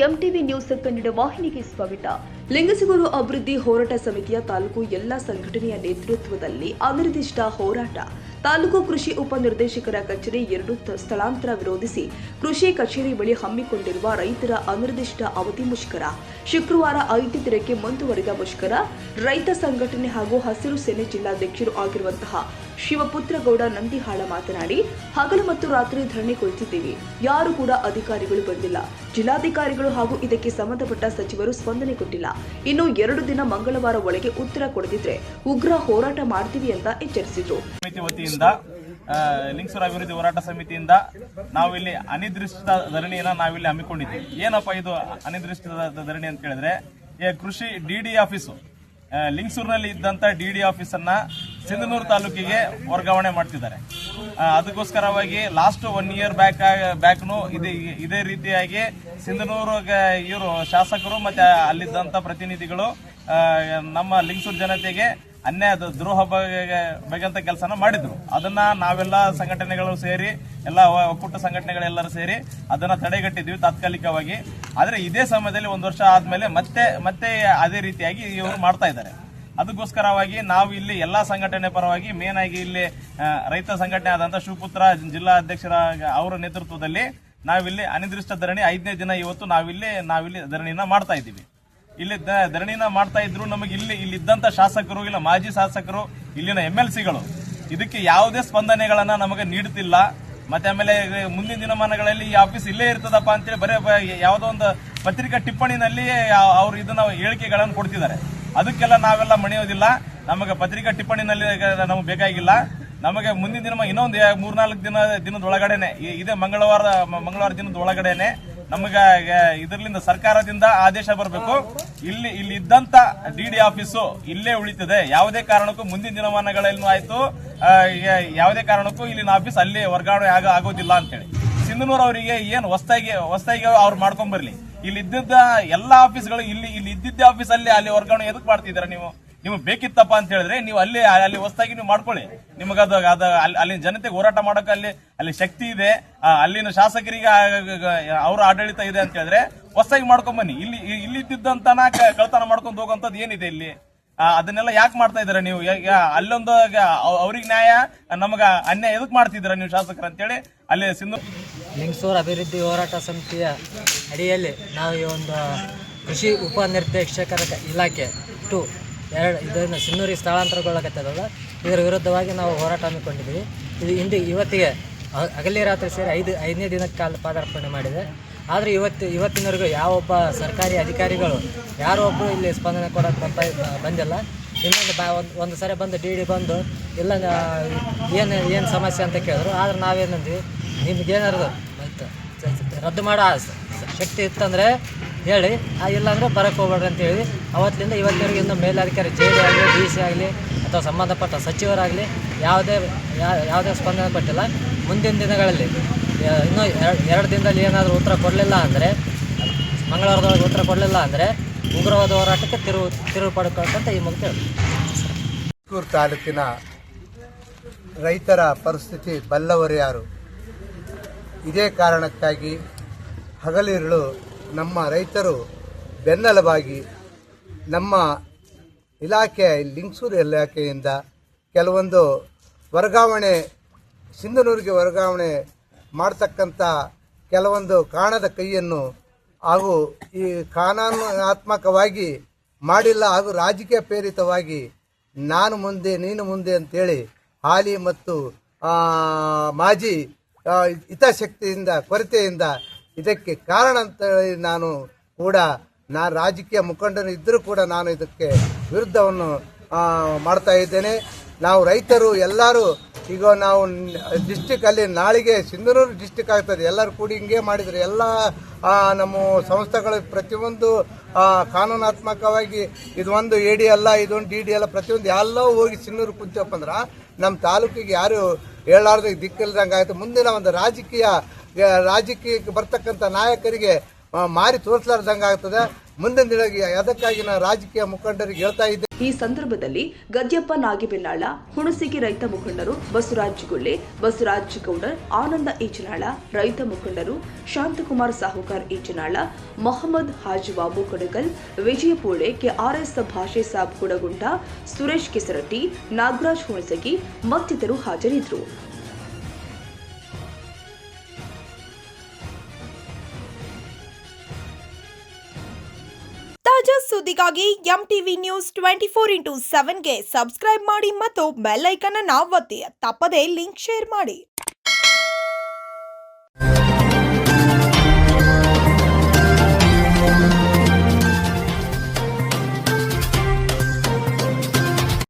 MTV news Kannada ವಾಹಿನಿಗೆ ಸ್ವಾಗತ. ಲಿಂಗಸಗೂರು ಅಭಿವೃದ್ಧಿ ಹೋರಾಟ ಸಮಿತಿಯ ತಾಲೂಕು ಎಲ್ಲ ಸಂಘಟನೆಯ ನೇತೃತ್ವದಲ್ಲಿ ಅನಿರ್ದಿಷ್ಟ ಹೋರಾಟ. ತಾಲೂಕು ಕೃಷಿ ಉಪನಿರ್ದೇಶಕರ ಕಚೇರಿ 2 ಸ್ಥಳಾಂತರ ವಿರೋಧಿಸಿ ಕೃಷಿ ಕಚೇರಿ ಬಳಿ ಹಮ್ಮಿಕೊಂಡಿರುವ ರೈತರ ಅನಿರ್ದಿಷ್ಟ ಅವಧಿ ಮುಷ್ಕರ. ಶುಕ್ರವಾರ 5 ದಿನಕ್ಕೆ ಮುಂದುವರಿದ ಮುಷ್ಕರ. ರೈತ ಸಂಘಟನೆ ಹಾಗೂ ಹಸಿರು ಸೇನೆ ಜಿಲ್ಲಾಧ್ಯಕ್ಷರು ಆಗಿರುವಂತಹ ಶಿವಪುತ್ರಗೌಡ ನಂದಿಹಾಳ ಮಾತನಾಡಿ, ಹಗಲು ಮತ್ತು ರಾತ್ರಿ ಧರಣಿ ಕುಳಿತಿದ್ದೀವಿ, ಯಾರು ಕೂಡ ಅಧಿಕಾರಿಗಳು ಬಂದಿಲ್ಲ, ಜಿಲ್ಲಾಧಿಕಾರಿಗಳು ಹಾಗೂ ಇದಕ್ಕೆ ಸಂಬಂಧಪಟ್ಟ ಸಚಿವರು ಸ್ಪಂದನೆ ಕೊಟ್ಟಿಲ್ಲ. ಇನ್ನು 2 ದಿನ ಮಂಗಳವಾರ ಒಳಗೆ ಉತ್ತರ ಕೊಡದಿದ್ರೆ ಉಗ್ರ ಹೋರಾಟ ಮಾಡ್ತೀವಿ ಅಂತ ಎಚ್ಚರಿಸಿದ್ರು. ಲಿಂಗಸೂರು ಅಭಿವೃದ್ಧಿ ಹೋರಾಟ ಸಮಿತಿಯಿಂದ ನಾವು ಇಲ್ಲಿ ಅನಿರ್ದಿಷ್ಟ ಧರಣಿಯನ್ನ ನಾವಿಲ್ಲಿ ಹಮ್ಮಿಕೊಂಡಿದ್ದೀವಿ. ಏನಪ್ಪಾ ಇದು ಅನಿರ್ದಿಷ್ಟ ಧರಣಿ ಅಂತ ಹೇಳಿದ್ರೆ, ಕೃಷಿ ಡಿಡಿ ಆಫೀಸು ಲಿಂಗಸೂರಿನಲ್ಲಿ ಇದ್ದಂತ ಡಿಡಿ ಆಫೀಸ್ ಅನ್ನ ಸಿಂಧನೂರು ತಾಲೂಕಿಗೆ ವರ್ಗಾವಣೆ ಮಾಡ್ತಿದ್ದಾರೆ. ಅದಕ್ಕೋಸ್ಕರವಾಗಿ ಲಾಸ್ಟ್ 1 ಇಯರ್ ಬ್ಯಾಕ್ನು ಇದೇ ರೀತಿಯಾಗಿ ಸಿಂಧನೂರು ಇವರು ಶಾಸಕರು ಮತ್ತೆ ಅಲ್ಲಿದ್ದಂತ ಪ್ರತಿನಿಧಿಗಳು ನಮ್ಮ ಲಿಂಗಸೂರು ಜನತೆಗೆ ಅನ್ಯಾಯ ದ್ರೋಹ ಬಗೆಂತ ಕೆಲಸನ ಮಾಡಿದ್ರು. ಅದನ್ನ ನಾವೆಲ್ಲ ಸಂಘಟನೆಗಳು ಸೇರಿ, ಎಲ್ಲ ಒಕ್ಕೂಟ ಸಂಘಟನೆಗಳೆಲ್ಲರೂ ಸೇರಿ ಅದನ್ನ ತಡೆಗಟ್ಟಿದ್ವಿ ತಾತ್ಕಾಲಿಕವಾಗಿ. ಆದ್ರೆ ಇದೇ ಸಮಯದಲ್ಲಿ 1 ವರ್ಷ ಆದ್ಮೇಲೆ ಮತ್ತೆ ಅದೇ ರೀತಿಯಾಗಿ ಇವರು ಮಾಡ್ತಾ ಇದ್ದಾರೆ. ಅದಕ್ಕೋಸ್ಕರವಾಗಿ ನಾವು ಇಲ್ಲಿ ಎಲ್ಲಾ ಸಂಘಟನೆ ಪರವಾಗಿ ಮೇನ್ ಆಗಿ ಇಲ್ಲಿ ರೈತ ಸಂಘಟನೆ ಆದಂತ ಶಿವಪುತ್ರ ಜಿಲ್ಲಾ ಅಧ್ಯಕ್ಷರ ಅವರ ನೇತೃತ್ವದಲ್ಲಿ ನಾವಿಲ್ಲಿ ಅನಿರ್ದಿಷ್ಟ ಧರಣಿ 5ನೇ ದಿನ ಇವತ್ತು ನಾವಿಲ್ಲಿ ಧರಣಿನ ಮಾಡ್ತಾ ಇದ್ದೀವಿ. ಇಲ್ಲಿ ಧರಣಿನ ಮಾಡ್ತಾ ಇದ್ರು. ನಮಗೆ ಇಲ್ಲಿದ್ದಂತ ಶಾಸಕರು, ಇಲ್ಲ ಮಾಜಿ ಶಾಸಕರು, ಇಲ್ಲಿನ MLCಗಳು ಇದಕ್ಕೆ ಯಾವುದೇ ಸ್ಪಂದನೆಗಳನ್ನ ನಮಗೆ ನೀಡುತ್ತಿಲ್ಲ. ಮತ್ತೆ ಆಮೇಲೆ ಮುಂದಿನ ದಿನಮಾನಗಳಲ್ಲಿ ಈ ಆಫೀಸ್ ಇಲ್ಲೇ ಇರ್ತದಪ್ಪ ಅಂತೇಳಿ ಬರೀ ಯಾವುದೋ ಒಂದು ಪತ್ರಿಕಾ ಟಿಪ್ಪಣಿನಲ್ಲಿ ಅವರು ಇದನ್ನ ಹೇಳಿಕೆಗಳನ್ನು ಕೊಡ್ತಿದ್ದಾರೆ. ಅದಕ್ಕೆಲ್ಲ ನಾವೆಲ್ಲ ಮಣಿಯೋದಿಲ್ಲ. ನಮಗೆ ಪತ್ರಿಕಾ ಟಿಪ್ಪಣಿನಲ್ಲಿ ನಮಗೆ ಬೇಕಾಗಿಲ್ಲ. ನಮಗೆ ಮುಂದಿನ ದಿನ ಇನ್ನೊಂದು 3-4 ದಿನದೊಳಗಡೆನೆ, ಇದೇ ಮಂಗಳವಾರ ದಿನದ ಒಳಗಡೆನೆ ನಮಗೆ ಇದರಿಂದ ಸರ್ಕಾರದಿಂದ ಆದೇಶ ಬರಬೇಕು. ಇಲ್ಲಿ ಇದ್ದಂತ ಡಿಡಿ ಆಫೀಸು ಇಲ್ಲೇ ಉಳಿತದೆ. ಯಾವುದೇ ಕಾರಣಕ್ಕೂ ಮುಂದಿನ ದಿನಮಾನಗಳಲ್ಲಿ ಆಯ್ತು, ಯಾವುದೇ ಕಾರಣಕ್ಕೂ ಇಲ್ಲಿನ ಆಫೀಸ್ ಅಲ್ಲಿ ವರ್ಗಾವಣೆ ಆಗೋದಿಲ್ಲ ಅಂತೇಳಿ ಸಿಂಧನೂರು ಅವರಿಗೆ ಏನು ಹೊಸದಾಗಿ ಅವ್ರು ಮಾಡ್ಕೊಂಡ್ ಬರ್ಲಿ. ಇಲ್ಲಿ ಇದ್ದಿದ್ದ ಎಲ್ಲಾ ಆಫೀಸ್ಗಳು ಇಲ್ಲಿ ಇದ್ದಿದ್ದ ಆಫೀಸ್ ಅಲ್ಲಿ ವರ್ಗಾವಣೆ ಎದಕ್ ಮಾಡ್ತಿದ್ದೀರಾ ನೀವು? ನಿಮ್ಗೆ ಬೇಕಿತ್ತಪ್ಪ ಅಂತ ಹೇಳಿದ್ರೆ ನೀವು ಅಲ್ಲಿ ಹೊಸದಾಗಿ ನೀವು ಮಾಡ್ಕೊಳ್ಳಿ. ನಿಮಗದು ಅಲ್ಲಿನ ಜನತೆಗೆ ಹೋರಾಟ ಮಾಡೋಕೆ ಅಲ್ಲಿ ಶಕ್ತಿ ಇದೆ, ಅಲ್ಲಿನ ಶಾಸಕರಿಗೆ ಅವರ ಆಡಳಿತ ಇದೆ ಅಂತ ಹೇಳಿದ್ರೆ ಹೊಸದಾಗಿ ಮಾಡ್ಕೊಂಡ್ ಬನ್ನಿ. ಇಲ್ಲಿ ಇದ್ದಿದ್ದಂತನ ಕಳ್ತನ ಮಾಡ್ಕೊಂಡು ಹೋಗುವಂತದ್ದು ಏನಿದೆ ಇಲ್ಲಿ? ಅದನ್ನೆಲ್ಲ ಯಾಕೆ ಮಾಡ್ತಾ ಇದಾರೆ ನೀವು? ಅಲ್ಲೊಂದು ಅವ್ರಿಗೆ ನ್ಯಾಯ, ನಮಗ ಅನ್ಯಾಯ ಎದಕ್ ಮಾಡ್ತಿದ್ದೀರಾ ನೀವು ಶಾಸಕರು ಅಂತೇಳಿ ಅಲ್ಲಿ ಲಿಂಗಸೂರು ಅಭಿವೃದ್ಧಿ ಹೋರಾಟ ಸಮಿತಿಯ ಅಡಿಯಲ್ಲಿ ನಾವು ಈ ಒಂದು ಕೃಷಿ ಉಪನಿರ್ದೇಶಕರ ಇಲಾಖೆ 2 ಇದನ್ನು ಸಿನ್ನೂರಿಗೆ ಸ್ಥಳಾಂತರಗೊಳ್ಳಕತ್ತದಲ್ಲ, ಇದರ ವಿರುದ್ಧವಾಗಿ ನಾವು ಹೋರಾಟ ಹಮ್ಮಿಕೊಂಡಿದ್ದೀವಿ. ಇದು ಇವತ್ತಿಗೆ ಹಗಲಿ ರಾತ್ರಿ ಸೇರಿ 5ನೇ ದಿನಕ್ಕೆ ಕಾಲ ಪಾದಾರ್ಪಣೆ ಮಾಡಿದೆ. ಆದರೆ ಇವತ್ತಿನವರೆಗೂ ಯಾವೊಬ್ಬ ಸರ್ಕಾರಿ ಅಧಿಕಾರಿಗಳು ಯಾರೋ ಒಬ್ಬರು ಇಲ್ಲಿ ಸ್ಪಂದನೆ ಕೊಡೋಕ್ಕೆ ಬಂದಿಲ್ಲ. ಇನ್ನೊಂದು ಒಂದು ಸರಿ ಬಂದು ಡಿ ಬಂದು ಇಲ್ಲ ಏನು ಸಮಸ್ಯೆ ಅಂತ ಕೇಳಿದ್ರು. ಆದರೆ ನಾವೇನಂದ್ವಿ, ನಿಮ್ಗೇನಾದ್ರು ರದ್ದು ಮಾಡೋ ಶಕ್ತಿ ಇತ್ತಂದರೆ ಹೇಳಿ, ಇಲ್ಲಾಂದರೆ ಬರೋಕ್ಕೆ ಹೋಗ್ಬೇಡ್ರಿ ಅಂತ ಹೇಳಿ ಅವತ್ತಿಂದ ಇವತ್ತಿನವರೆಗೆ ಇನ್ನೂ ಮೇಲಧಿಕಾರಿ JD ಆಗಲಿ, DC ಆಗಲಿ ಅಥವಾ ಸಂಬಂಧಪಟ್ಟ ಸಚಿವರಾಗಲಿ ಯಾವುದೇ ಸ್ಪಂದನೆ ಕೊಟ್ಟಿಲ್ಲ. ಮುಂದಿನ ದಿನಗಳಲ್ಲಿ ಇನ್ನೂ 2 ದಿನದಲ್ಲಿ ಏನಾದರೂ ಉತ್ತರ ಕೊಡಲಿಲ್ಲ ಅಂದರೆ, ಮಂಗಳವಾರದೊಳಗೆ ಉತ್ತರ ಕೊಡಲಿಲ್ಲ ಅಂದರೆ ಉಗ್ರವಾದ ಹೋರಾಟಕ್ಕೆ ತಿರುವು ಪಡ್ಕೊಳ್ತಂತ ಈ ಮೂಲಕ ಚಿಕ್ಕೂರು ತಾಲೂಕಿನ ರೈತರ ಪರಿಸ್ಥಿತಿ ಬಲ್ಲವರು ಯಾರು? ಇದೇ ಕಾರಣಕ್ಕಾಗಿ ಹಗಲಿರುಳು ನಮ್ಮ ರೈತರು ಬೆನ್ನೆಲುಬಾಗಿ ನಮ್ಮ ಲಿಂಗಸೂರು ಇಲಾಖೆಯಿಂದ ಕೆಲವೊಂದು ಸಿಂಧನೂರಿಗೆ ವರ್ಗಾವಣೆ ಮಾಡ್ತಕ್ಕಂಥ ಕೆಲವೊಂದು ಕಾಣದ ಕೈಯನ್ನು ಹಾಗೂ ಈ ಕಾನೂನಾತ್ಮಕವಾಗಿ ಮಾಡಿಲ್ಲ ಹಾಗೂ ರಾಜಕೀಯ ಪ್ರೇರಿತವಾಗಿ ನಾನು ಮುಂದೆ ನೀನು ಮುಂದೆ ಅಂತೇಳಿ ಹಾಲಿ ಮತ್ತು ಮಾಜಿ ಹಿತಾಸಕ್ತಿಯಿಂದ ಕೊರತೆಯಿಂದ ಇದಕ್ಕೆ ಕಾರಣ ಅಂತ ನಾನು ರಾಜಕೀಯ ಮುಖಂಡರು ಇದ್ದರೂ ಕೂಡ ನಾನು ಇದಕ್ಕೆ ವಿರುದ್ಧವನ್ನು ಮಾಡ್ತಾ ಇದ್ದೇನೆ. ನಾವು ರೈತರು ಎಲ್ಲರೂ ಈಗ ನಾವು ಡಿಸ್ಟಿಕ್ ಅಲ್ಲಿ ನಾಳೆಗೆ ಸಿಂಧನೂರು ಡಿಸ್ಟಿಕ್ ಆಗ್ತದೆ, ಎಲ್ಲರೂ ಕೂಡಿ ಹಿಂಗೆ ಮಾಡಿದರೆ ಎಲ್ಲ ನಮ್ಮ ಸಂಸ್ಥೆಗಳು ಪ್ರತಿಯೊಂದು ಕಾನೂನಾತ್ಮಕವಾಗಿ ಇದೊಂದು AD ಅಲ್ಲ, ಇದೊಂದು DD ಅಲ್ಲ, ಪ್ರತಿಯೊಂದು ಎಲ್ಲವೂ ಹೋಗಿ ಸಿಂಧನೂರು ಕುಂತಪ್ಪ ಅಂದ್ರೆ ನಮ್ಮ ತಾಲೂಕಿಗೆ ಯಾರು ಹೇಳಾರ್ದ ದಿಕ್ಕಿಲ್ದಂಗೆ ಆಯಿತು. ಮುಂದಿನ ಒಂದು ರಾಜಕೀಯಕ್ಕೆ ಬರ್ತಕ್ಕಂಥ ನಾಯಕರಿಗೆ ಮಾರಿ ತೋರಿಸಲಾರ್ದಂಗೆ ಆಗ್ತದೆ. ಮುಂದಿನ ದಿನಗಳಿಗೆ ಅದಕ್ಕಾಗಿ ನಾನು ರಾಜಕೀಯ ಮುಖಂಡರಿಗೆ ಹೇಳ್ತಾ ಇದ್ದೆ. ಈ ಸಂದರ್ಭದಲ್ಲಿ ಗದ್ಯಪ್ಪ ನಾಗಿಬೆನ್ನಾಳ, ಹುಣಸಿಗಿ ರೈತ ಮುಖಂಡರು ಬಸವರಾಜ್ ಗುಳ್ಳೆ, ಬಸವರಾಜ್ ಗೌಡರ್, ಆನಂದ ಈಚನಾಳ, ರೈತ ಮುಖಂಡರು ಶಾಂತಕುಮಾರ್ ಸಾಹುಕಾರ್ ಈಚನಾಳ, ಮೊಹಮ್ಮದ್ ಹಾಜಿಬಾಬು ಕಡಗಲ್, ವಿಜಯ ಪೋಳೆ, ಕೆಆರ್ಎಸ್ ಭಾಷೆ ಸಾಬ್ ಕುಡಗುಂಟ, ಸುರೇಶ್ ಕೆಸರಟ್ಟಿ, ನಾಗರಾಜ್ ಹುಣಸಗಿ ಮತ್ತಿತರರು ಹಾಜರಿದ್ದರು. ತಾಜಾ ಸುದ್ದಿಗಾಗಿ MTV ನ್ಯೂಸ್ 24x7ಗೆ ಸಬ್ಸ್ಕ್ರೈಬ್ ಮಾಡಿ ಮತ್ತು ಬೆಲ್ ಐಕಾನ್ ಅನ್ನು ಒತ್ತಿ. ತಪ್ಪದೇ ಲಿಂಕ್ ಶೇರ್ ಮಾಡಿ.